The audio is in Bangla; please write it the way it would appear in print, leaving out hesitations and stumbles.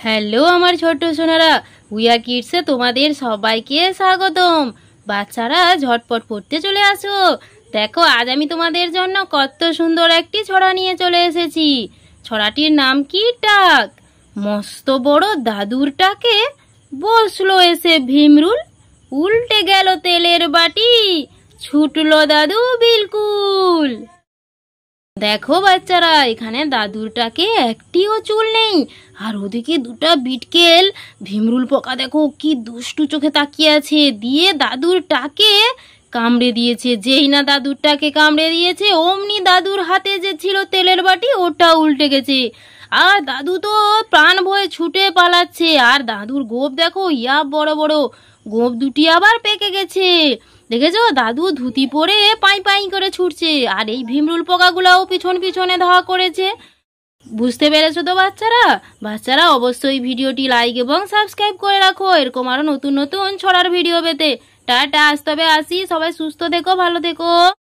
হ্যালো আমার ছোট্ট সোনারা, উইয়ার কিডসে তোমাদের সবাইকে স্বাগতম। বাচ্চারা ঝটপট পড়তে চলে আসো। দেখো আজ আমি তোমাদের জন্য কত সুন্দর একটি ছড়া নিয়ে চলে এসেছি। ছড়াটির নাম কি? টাক। মস্ত বড় দাদুর টাকে বসলো এসে ভীমরুল, উল্টে গেল তেলের বাটি, ছুটলো দাদু বিলকুল। দেখো বাচ্চারা, এখানে দাদুরটাকে একটিও চুল নেই, আর ওদিকে দুটা বিটকেল ভীমরুল পোকা দেখো কি দুষ্টু চোখে তাকিয়ে আছে, দিয়ে দাদুরটাকে কামড়ে দিয়েছে। যেই না দাদুরটাকে কামড়ে দিয়েছে অমনি দাদুর হাতে যে ছিল তেলের বাটি ওটা উল্টে গেছে, আর দাদু তো প্রাণ ভয়ে ছুটে পালাচ্ছে। আর দাদুর গোঁফ দেখো ইয়া বড় বড়, গোঁফ দুটি আবার পেকে গেছে। দেখেছো, দাদু ধুতি পরে পাই পাই করে ছুটছে, আর এই ভীমরুল পোকাগুলাও পিছন পিছনে ধাওয়া করেছে। বুঝতে পেরেছো তো বাচ্চারা? বাচ্চারা অবশ্যই ভিডিওটি লাইক এবং সাবস্ক্রাইব করে রাখো এরকম আরো নতুন নতুন ছড়ার ভিডিও পেতে। টাটা, আজ তবে আসি, সবাই সুস্থ থেকো, ভালো থেকো।